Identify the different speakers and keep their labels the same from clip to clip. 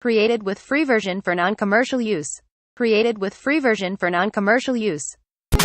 Speaker 1: Created with free version for non-commercial use. Created with free version for non-commercial use.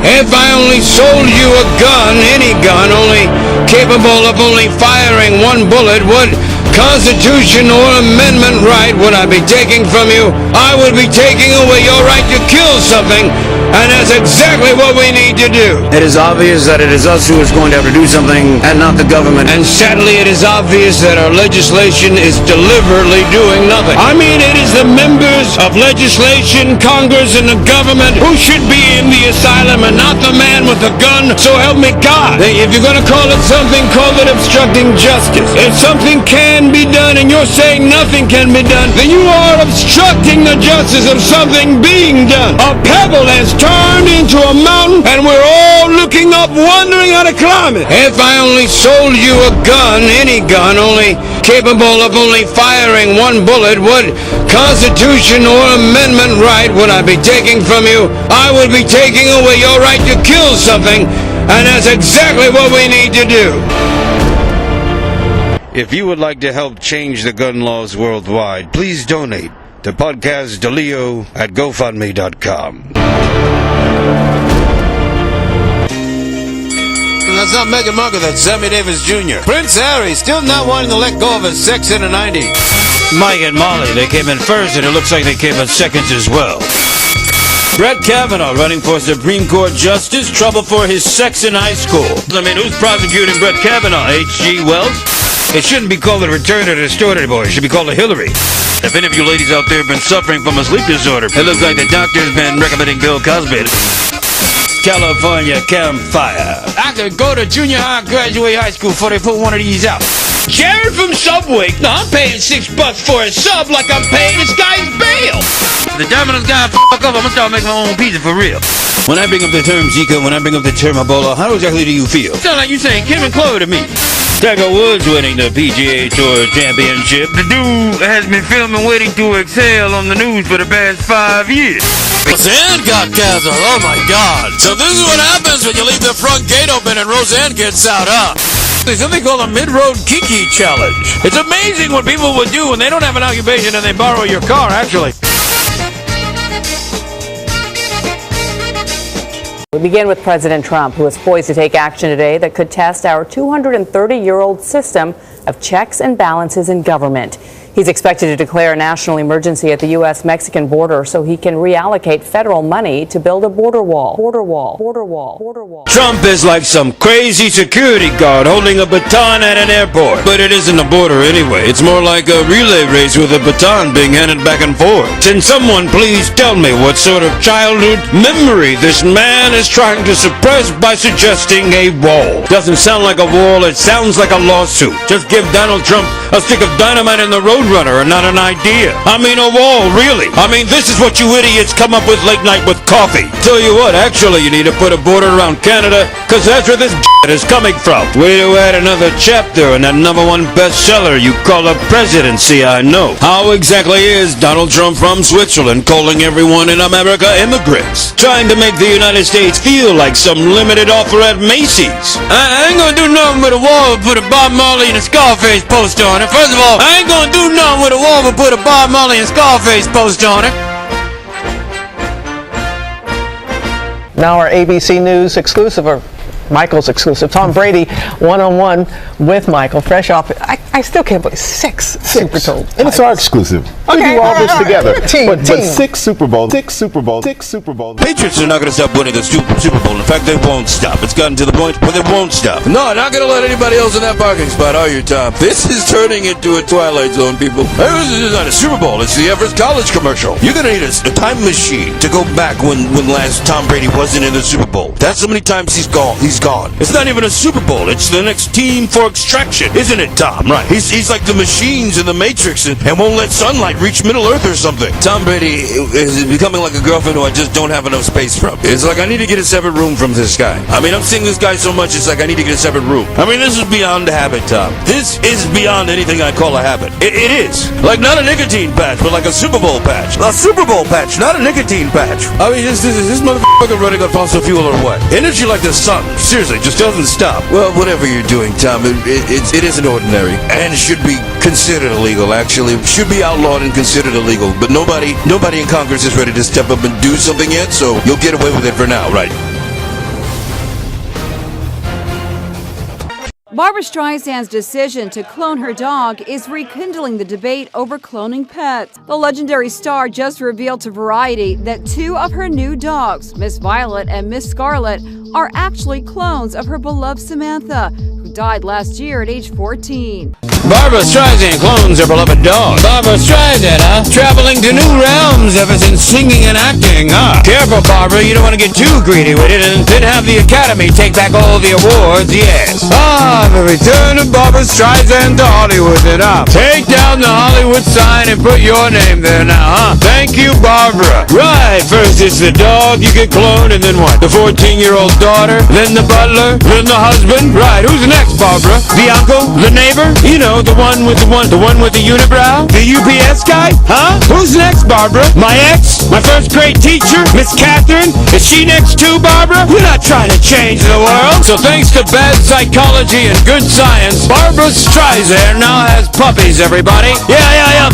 Speaker 2: If I only sold you a gun, any gun, only capable of only firing one bullet, what Constitution or amendment right would I be taking from you? I would be taking away your right to kill something, and that's exactly what we need to do.
Speaker 3: It is obvious that it is us who is going to have to do something, and not the government.
Speaker 2: And sadly, it is obvious that our legislation is deliberately doing nothing. I mean, it is the members of legislation, Congress, and the government who should be in the asylum and not the man with the gun, so help me God. If you're going to call it something, call it obstructing justice. If something can be done and you're saying nothing can be done, then you are obstructing the justice of something being done. A pebble has turned into a mountain, and we're all looking up, wondering how to climb it. If I only sold you a gun, any gun, only capable of only firing one bullet, what Constitution or amendment right would I be taking from you? I would be taking away your right to kill something, and that's exactly what we need to do. If you would like to help change the gun laws worldwide, please donate to mayanduhleyo at GoFundMe.com. That's not Megan Markle, that's Sammy Davis Jr. Prince Harry still not wanting to let go of his sex in the 90s.
Speaker 4: Mike and Molly, they came in first, and it looks like they came in seconds as well. Brett Kavanaugh running for Supreme Court Justice, trouble for his sex in high school. I mean, who's prosecuting Brett Kavanaugh? H.G. Wells? It shouldn't be called a return to the distorted boy. It should be called a Hillary. If any of you ladies out there have been suffering from a sleep disorder, it looks like the doctor's been recommending Bill Cosby. California campfire. I could go to junior high, graduate high school before they put one of these out. Jared from Subway. No, I'm paying $6 for a sub like I'm paying this guy's bail. The Domino's guy fuck up, I'm gonna start making my own pizza for real. When I bring up the term Zika, when I bring up the term Ebola, how exactly do you feel? Sound like you saying Kim and Chloe to me. Tiger Woods winning the PGA Tour Championship. The dude has been filming Waiting to Exhale on the news for the past 5 years.
Speaker 5: Roseanne got cancer, oh my god. So this is what happens when you leave the front gate open and Roseanne gets out, huh?
Speaker 4: There's something called a mid-road Kiki challenge. It's amazing what people would do when they don't have an occupation and they borrow your car, actually.
Speaker 6: We begin with President Trump, who is poised to take action today that could test our 230-year-old system of checks and balances in government. He's expected to declare a national emergency at the U.S.-Mexican border so he can reallocate federal money to build a border wall.
Speaker 4: Trump is like some crazy security guard holding a baton at an airport. But it isn't a border anyway. It's more like a relay race with a baton being handed back and forth. Can someone please tell me what sort of childhood memory this man is trying to suppress by suggesting a wall? Doesn't sound like a wall, it sounds like a lawsuit. Just give Donald Trump a stick of dynamite in the Roadrunner and not an idea. I mean a wall, really. I mean, this is what you idiots come up with late night with coffee. Tell you what, actually you need to put a border around Canada, cause that's where this is coming from. Way to add another chapter in that #1 bestseller you call a presidency, I know. How exactly is Donald Trump from Switzerland calling everyone in America immigrants? Trying to make the United States feel like some limited offer at Macy's. I ain't gonna do nothing with a wall but put a Bob Marley and a Scarface poster on it. First of all, I ain't gonna do nothing with a wall but put a Bob Marley and Scarface poster on it.
Speaker 7: Now our ABC News exclusive, or Michael's exclusive. Tom Brady one-on-one with Michael, fresh off. I still can't believe six Super Bowl.
Speaker 8: And it's our exclusive.
Speaker 7: Okay,
Speaker 8: we do all this together.
Speaker 7: Team.
Speaker 8: But six Super Bowls.
Speaker 4: Patriots are not going to stop winning the Super Bowl. In fact, they won't stop. It's gotten to the point where they won't stop.
Speaker 5: No, not gonna let anybody else in that parking spot, are you, Tom? This is turning into a Twilight Zone, people.
Speaker 4: This is not a Super Bowl. It's the Everest College commercial. You're going to need a time machine to go back when last Tom Brady wasn't in the Super Bowl. That's how many times he's gone. It's not even a Super Bowl. It's the next team for extraction. Isn't it, Tom? Right. He's like the machines in the Matrix and won't let sunlight reach Middle Earth or something. Tom Brady is becoming like a girlfriend who I just don't have enough space from. It's like I need to get a separate room from this guy. I mean, I'm seeing this guy so much, it's like I need to get a separate room. I mean, this is beyond a habit, Tom. This is beyond anything I call a habit. It is. Like not a nicotine patch, but like a Super Bowl patch. A Super Bowl patch, not a nicotine patch. I mean, is this motherfucker running on fossil fuel or what? Energy like the sun Seriously, just doesn't stop.
Speaker 5: Well, whatever you're doing, Tom, it isn't ordinary and should be considered illegal, actually. Should be outlawed and considered illegal. But nobody in Congress is ready to step up and do something yet, so you'll get away with it for now, right?
Speaker 9: Barbra Streisand's decision to clone her dog is rekindling the debate over cloning pets. The legendary star just revealed to Variety that 2 of her new dogs, Miss Violet and Miss Scarlet, are actually clones of her beloved Samantha, who died last year at age 14.
Speaker 2: Barbra Streisand clones her beloved dog. Barbra Streisand, huh? Traveling to new realms ever since singing and acting, huh? Careful, Barbara, you don't want to get too greedy with it and then have the Academy take back all the awards, yes. The return of Barbra Streisand to Hollywood, then, huh? Take down the Hollywood sign and put your name there now, huh? Thank you, Barbara. Right, first it's the dog you get cloned, and then what? The 14-year-old daughter, then the butler, then the husband. Right, who's next, Barbara? The uncle? The neighbor? You know, the one with the unibrow? The UPS guy? Huh? Who's next, Barbara? My ex? My first grade teacher? Miss Catherine? Is she next too, Barbara? You're not trying to change the world. So thanks to bad psychology and good science, Barbra Streisand now has puppies, everybody. Yeah.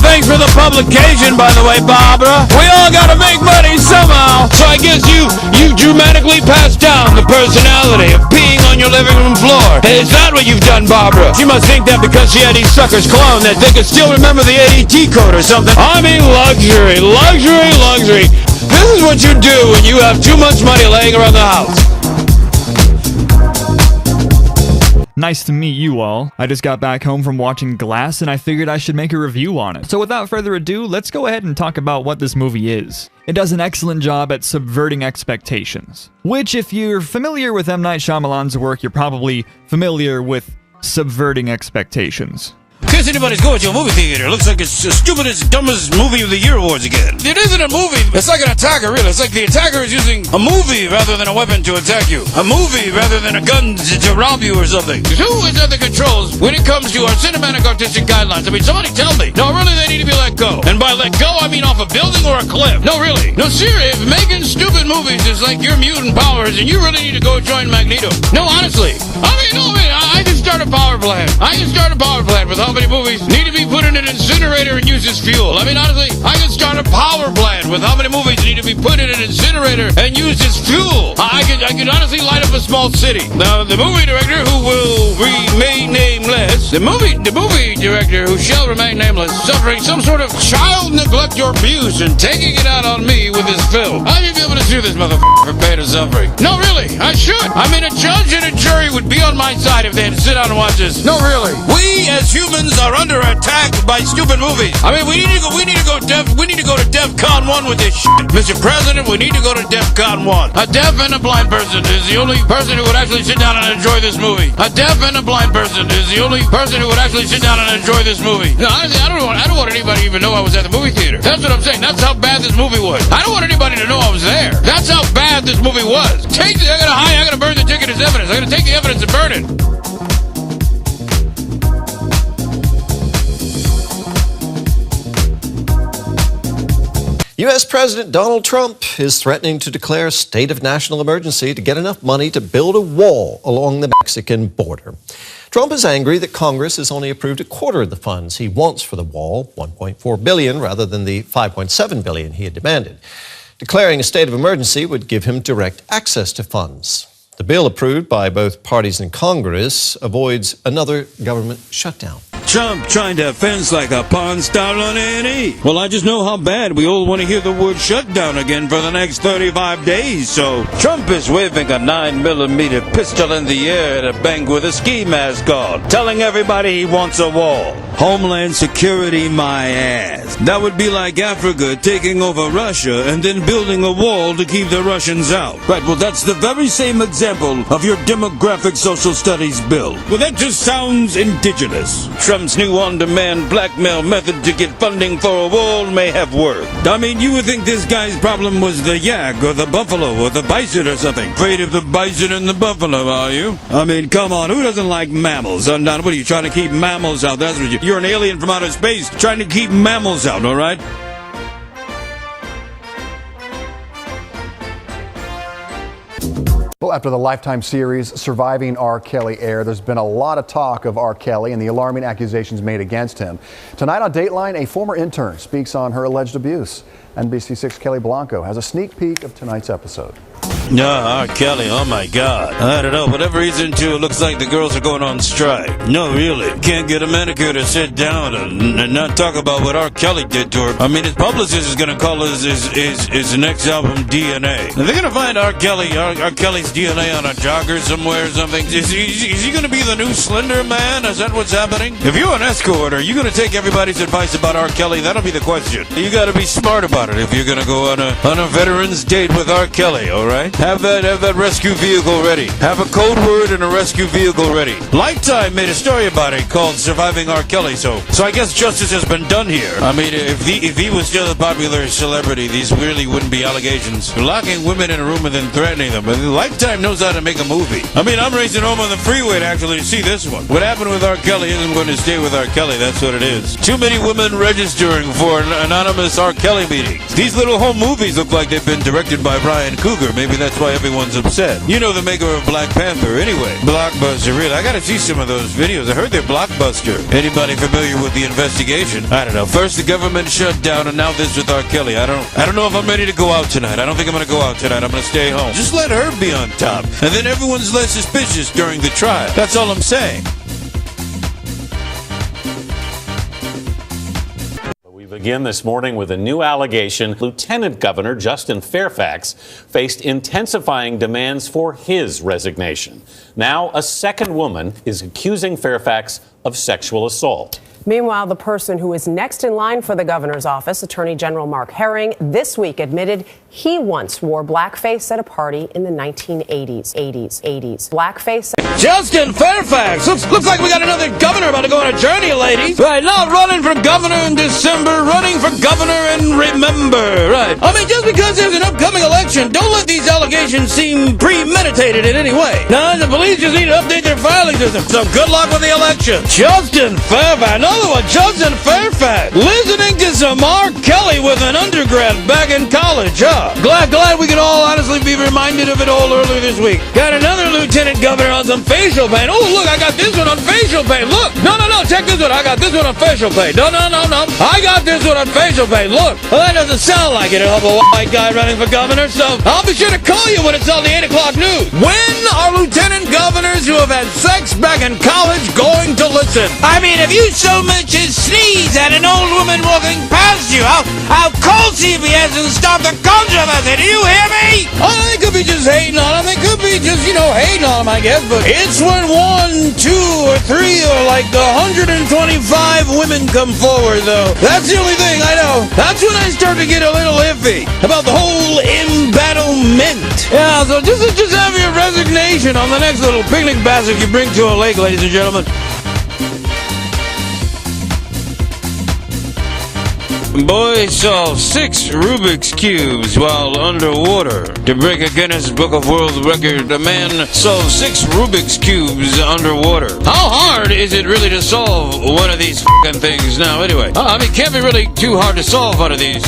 Speaker 2: Thanks for the publication, by the way, Barbara. We all gotta make money somehow. So I guess you dramatically passed down the personality of peeing on your living room floor. Is that what you've done, Barbara? She must think that because she had these suckers cloned that they could still remember the ADT code or something. I mean, luxury. This is what you do when you have too much money laying around the house.
Speaker 10: Nice to meet you all. I just got back home from watching Glass and I figured I should make a review on it. So without further ado, let's go ahead and talk about what this movie is. It does an excellent job at subverting expectations. Which, if you're familiar with M. Night Shyamalan's work, you're probably familiar with subverting expectations.
Speaker 4: In case anybody's going to a movie theater, it looks like it's the stupidest, dumbest movie of the year awards again. It isn't a movie. It's like an attacker, really. It's like the attacker is using a movie rather than a weapon to attack you. A movie rather than a gun to rob you or something. Who is at the controls when it comes to our cinematic artistic guidelines? I mean, somebody tell me. No, really, they need to be let go. And by let go, I mean off a building or a cliff. No, really. No, seriously, if making stupid movies is like your mutant powers, and you really need to go join Magneto. No, honestly. I can start a power plant. With how many movies need to be put in an incinerator and use as fuel. I mean, honestly, I can start a power plant with how many movies need to be put in an incinerator and used as fuel. I could honestly light up a small city. Now, the movie director who will remain nameless, the movie director who shall remain nameless, suffering some sort of child neglect or abuse and taking it out on me with his film. I should be able to sue this motherfucker for pain and suffering. No, really, I should. I mean, a judge and a jury would be on my side if they had to sit down and watch this. No, really. We as humans are under attack by stupid movies. I mean, we need to go to DEFCON 1 with this shit. Mr. President, we need to go to DEFCON 1. A deaf and a blind person is the only person who would actually sit down and enjoy this movie. A deaf and a blind person is the only person who would actually sit down and enjoy this movie. No, honestly, I don't want anybody to even know I was at the movie theater. That's what I'm saying. That's how bad this movie was. I don't want anybody to know I was there. That's how bad this movie was. I gotta burn the ticket as evidence. I gotta take the evidence and burn it.
Speaker 11: U.S. President Donald Trump is threatening to declare a state of national emergency to get enough money to build a wall along the Mexican border. Trump is angry that Congress has only approved a quarter of the funds he wants for the wall, $1.4 billion, rather than the $5.7 billion he had demanded. Declaring a state of emergency would give him direct access to funds. The bill approved by both parties in Congress avoids another government shutdown.
Speaker 4: Trump trying to fence like a pawn star on A&E. Well, I just know how bad we all want to hear the word shutdown again for the next 35 days, so Trump is waving a 9mm pistol in the air at a bank with a ski mask on, telling everybody he wants a wall. Homeland Security, my ass. That would be like Africa taking over Russia and then building a wall to keep the Russians out. Right, well, that's the very same example of your demographic social studies bill. Well, that just sounds indigenous. Trump's new on-demand blackmail method to get funding for a wall may have worked. I mean, you would think this guy's problem was the yak or the buffalo or the bison or something. Afraid of the bison and the buffalo, are you? I mean, come on, who doesn't like mammals? What are you trying to keep mammals out? That's what you're an alien from outer space trying to keep mammals out, all right?
Speaker 12: Well, after the Lifetime series Surviving R. Kelly aired, there's been a lot of talk of R. Kelly and the alarming accusations made against him. Tonight on Dateline, a former intern speaks on her alleged abuse. NBC6 Kelly Blanco has a sneak peek of tonight's episode.
Speaker 4: No, R. Kelly, oh my God. I don't know, whatever he's into, it looks like the girls are going on strike. No, really. Can't get a manicure to sit down and not talk about what R. Kelly did to her. I mean, his publicist is going to call his next album DNA. Are they going to find R. Kelly's DNA on a jogger somewhere or something? Is he going to be the new Slender Man? Is that what's happening? If you're an escort, are you going to take everybody's advice about R. Kelly? That'll be the question. You got to be smart about it if you're going to go on a veteran's date with R. Kelly, all right? Have that rescue vehicle ready. Have a code word and a rescue vehicle ready. Lifetime made a story about it called Surviving R. Kelly, so I guess justice has been done here. I mean, if he was still a popular celebrity, these really wouldn't be allegations. Locking women in a room and then threatening them. But Lifetime knows how to make a movie. I mean, I'm racing home on the freeway to actually see this one. What happened with R. Kelly isn't going to stay with R. Kelly, that's what it is. Too many women registering for an anonymous R. Kelly meetings. These little home movies look like they've been directed by Ryan Coogler. Maybe that's why everyone's upset. You know the maker of Black Panther anyway. Blockbuster, really. I gotta see some of those videos. I heard they're Blockbuster. Anybody familiar with the investigation? I don't know. First the government shut down and now this with R. Kelly. I don't know if I'm ready to go out tonight. I don't think I'm gonna go out tonight. I'm gonna stay home. Just let her be on top. And then everyone's less suspicious during the trial. That's all I'm saying.
Speaker 13: We begin this morning with a new allegation. Lieutenant Governor Justin Fairfax faced intensifying demands for his resignation. Now, a second woman is accusing Fairfax of sexual assault.
Speaker 14: Meanwhile, the person who is next in line for the governor's office, Attorney General Mark Herring, this week admitted he once wore blackface at a party in the 1980s. Blackface.
Speaker 2: Justin Fairfax! Looks like we got another governor about to go on a journey, ladies. Right, not running for governor in December, running for governor and remember. Right. I mean, just because there's an upcoming election, don't let these allegations seem premeditated in any way. No, the police just need to update their filing system. So good luck with the election. Justin Fairfax. Another one, Justin Fairfax. Listening to some R. Kelly with an undergrad back in college, huh? Glad we can all honestly be reminded of it all earlier this week. Got another lieutenant governor on some facial paint. Oh, look, I got this one on facial paint. Look. No, check this one. I got this one on facial paint. No. I got this one on facial paint. Look. Well, that doesn't sound like it of a white guy running for governor, so I'll be sure to call you when it's on the 8 o'clock news. When are lieutenant governors who have had sex back in college going to listen? I mean, if you so much as sneeze at an old woman walking past you, I'll call CBS and stop the controversy. Do you hear me? Oh, they could be just hating on him. They could be just, hating on him, I guess. But it's when 1, 2, or 3 or like 125 women come forward, though. That's the only thing I know. That's when I start to get a little iffy about the whole embattlement. Yeah, so just have your resignation on the next little picnic basket you bring to a lake, ladies and gentlemen. Boy solved 6 Rubik's Cubes while underwater. To break a Guinness Book of World Record, a man solved 6 Rubik's Cubes underwater. How hard is it really to solve one of these f***ing things now, anyway? I mean, it can't be really too hard to solve one of these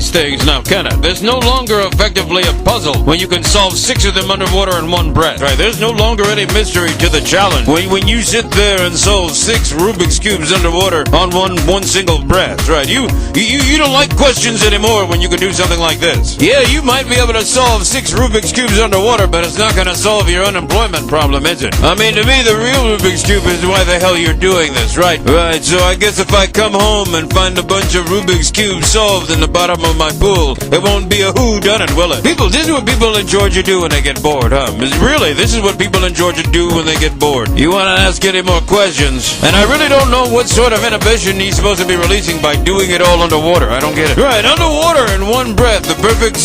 Speaker 2: things now, can it? There's no longer effectively a puzzle when you can solve 6 of them underwater in one breath, right? There's no longer any mystery to the challenge when you sit there and solve 6 Rubik's Cubes underwater on one single breath, right? You don't like questions anymore when you can do something like this. Yeah, you might be able to solve 6 Rubik's Cubes underwater, but it's not going to solve your unemployment problem, is it? I mean, to me, the real Rubik's Cube is why the hell you're doing this, right? Right, so I guess if I come home and find a bunch of Rubik's Cubes solved in the bottom of my pool, it won't be a whodunit, will it? This is what people in Georgia do when they get bored, huh? Really, this is what people in Georgia do when they get bored. You want to ask any more questions? And I really don't know what sort of inhibition he's supposed to be releasing by doing it all underwater. I don't get it. Right, underwater in one breath, the perfect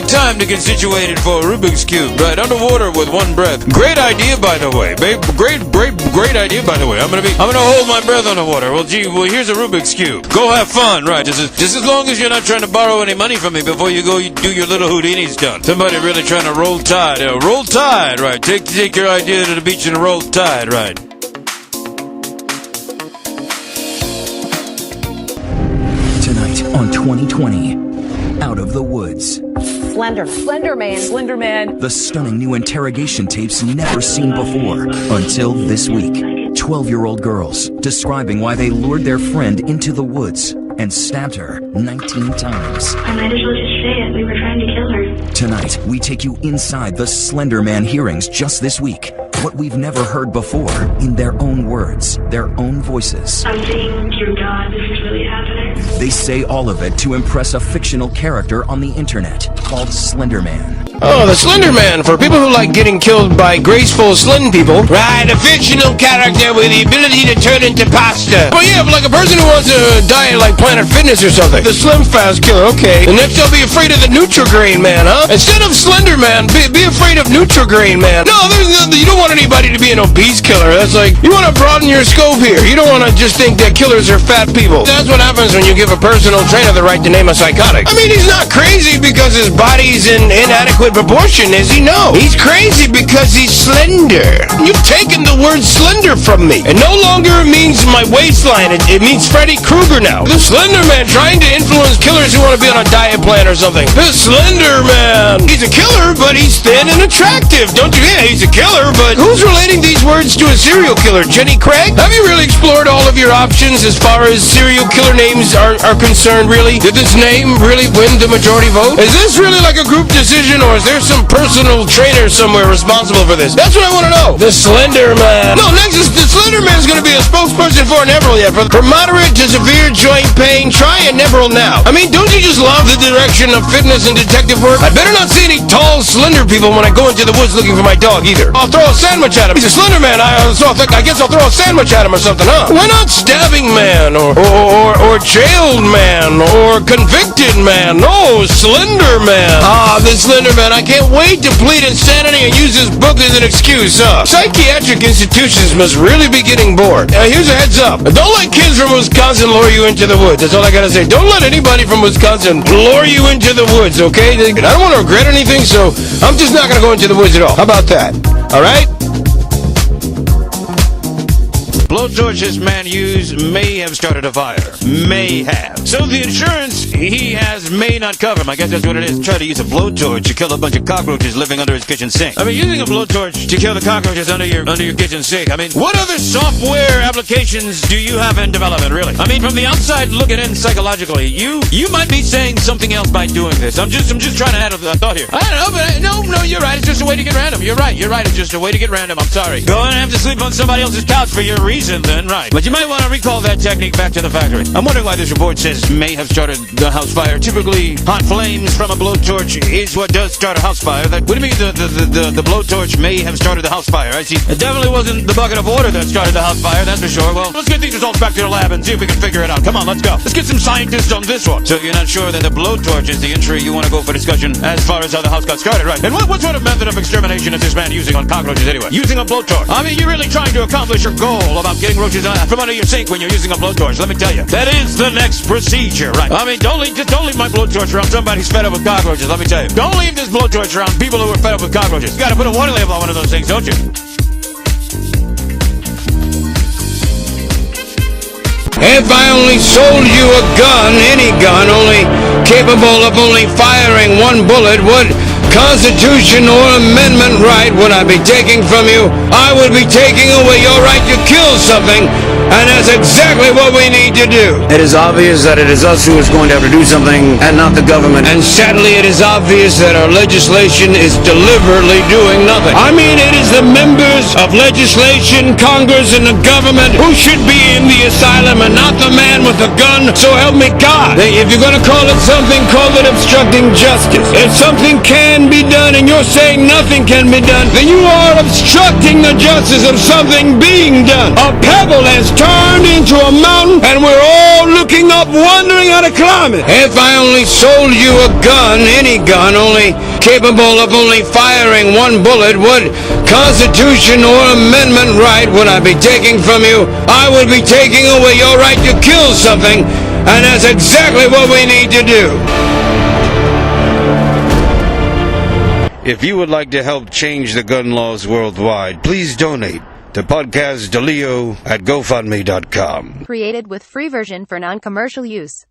Speaker 2: time to get situated for a Rubik's Cube. Right, underwater with one breath. Great idea, by the way, babe. Great idea, by the way. I'm gonna hold my breath underwater. Well, here's a Rubik's Cube. Go have fun, right? Just as long as you're not trying to borrow any money from me before you go do your little Houdini stunt. Somebody really trying to roll tide. Roll tide, right? Take your idea to the beach and roll tide, right?
Speaker 15: Tonight on 2020, Out of the Woods.
Speaker 14: Slender Man.
Speaker 15: The stunning new interrogation tapes never seen before until this week. 12-year-old girls describing why they lured their friend into the woods and stabbed her 19 times.
Speaker 16: I might as well just say it. We were trying to kill her.
Speaker 15: Tonight, we take you inside the Slender Man hearings just this week. What we've never heard before in their own words, their own voices.
Speaker 16: I'm saying, dear God, this is really happening.
Speaker 15: They say all of it to impress a fictional character on the internet called Slender Man.
Speaker 2: Oh, the Slender Man, for people who like getting killed by graceful, slim people. Right, a fictional character with the ability to turn into pasta. Oh yeah, like a person who wants to diet like Planet Fitness or something. The Slim Fast Killer, okay. And next I'll be afraid of the Nutri-Grain Man, huh? Instead of Slender Man, be afraid of Nutri-Grain Man. No, you don't want anybody to be an obese killer. That's like, you want to broaden your scope here. You don't want to just think that killers are fat people. That's what happens when you give a personal trainer the right to name a psychotic. I mean, he's not crazy because his body's in inadequate proportion, is he? No. He's crazy because he's slender. You've taken the word slender from me. It no longer means my waistline. It means Freddy Krueger now. The Slender Man trying to influence killers who want to be on a diet plan or something. The Slender Man. He's a killer, but he's thin and attractive. Don't you? Yeah, he's a killer, but who's relating these words to a serial killer? Jenny Craig? Have you really explored all of your options as far as serial killer names are concerned, really? Did this name really win the majority vote? Is this really like a group decision, or is there some personal trainer somewhere responsible for this? That's what I want to know. The Slender Man. No, next is the Slender Man's going to be a spokesperson for Neverl yet. For moderate to severe joint pain, try a Neverl now. I mean, don't you just love the direction of fitness and detective work? I better not see any tall, slender people when I go into the woods looking for my dog either. I'll throw a sandwich at him. He's a Slender Man. I guess I'll throw a sandwich at him or something, huh? Why not Stabbing Man or Jailed Man or Convicted Man? No, Slender Man. Ah, the Slender Man. I can't wait to plead insanity and use this book as an excuse, huh? Psychiatric institutions must really be getting bored. Here's a heads up. Don't let kids from Wisconsin lure you into the woods. That's all I gotta say. Don't let anybody from Wisconsin lure you into the woods, okay? I don't want to regret anything, so I'm just not gonna go into the woods at all. How about that? All right?
Speaker 4: Blowtorch this man used may have started a fire. May have. So the insurance he has may not cover him. I guess that's what it is. Try to use a blowtorch to kill a bunch of cockroaches living under his kitchen sink. I mean, using a blowtorch to kill the cockroaches under your kitchen sink. I mean, what other software applications do you have in development, really? I mean, from the outside looking in psychologically, you might be saying something else by doing this. I'm just trying to add a thought here. I don't know, but no, you're right. It's just a way to get random. You're right. It's just a way to get random. I'm sorry. Go and have to sleep on somebody else's couch for your reason, then, right. But you might want to recall that technique back to the factory. I'm wondering why this report says may have started the house fire. Typically, hot flames from a blowtorch is what does start a house fire. What do you mean the blowtorch may have started the house fire? I see. It definitely wasn't the bucket of water that started the house fire, that's for sure. Well, let's get these results back to the lab and see if we can figure it out. Come on, let's go. Let's get some scientists on this one. So you're not sure that the blowtorch is the entry you want to go for discussion as far as how the house got started, right? And what sort of method of extermination is this man using on cockroaches anyway? Using a blowtorch. I mean, you're really trying to accomplish your goal about getting roaches from under your sink when you're using a blowtorch. Let me tell you, that is the next procedure, right? I mean, don't leave my blowtorch around somebody who's fed up with cockroaches. Let me tell you, don't leave this blowtorch around people who are fed up with cockroaches. You got to put a warning label on one of those things, don't you?
Speaker 2: If I only sold you a gun, any gun, only capable of only firing one bullet, what Constitution or amendment right would I be taking from you? I would be taking away your right to kill something, and that's exactly what we need to do.
Speaker 3: It is obvious that it is us who is going to have to do something, and not the government.
Speaker 2: And sadly, it is obvious that our legislation is deliberately doing nothing. I mean, it is the members of legislation, Congress, and the government who should be in the asylum, and not the man with a gun, so help me God. If you're going to call it something, call it obstructing justice. If something can be done and you're saying nothing can be done, then you are obstructing the justice of something being done. A pebble has turned into a mountain, and we're all looking up, wondering how to climb it. If I only sold you a gun, any gun, only capable of only firing one bullet, what Constitution or amendment right would I be taking from you? I would be taking away your right to kill something, and that's exactly what we need to do.
Speaker 4: If you would like to help change the gun laws worldwide, please donate to mayanduhleyo at GoFundMe.com.
Speaker 1: Created with free version for non-commercial use.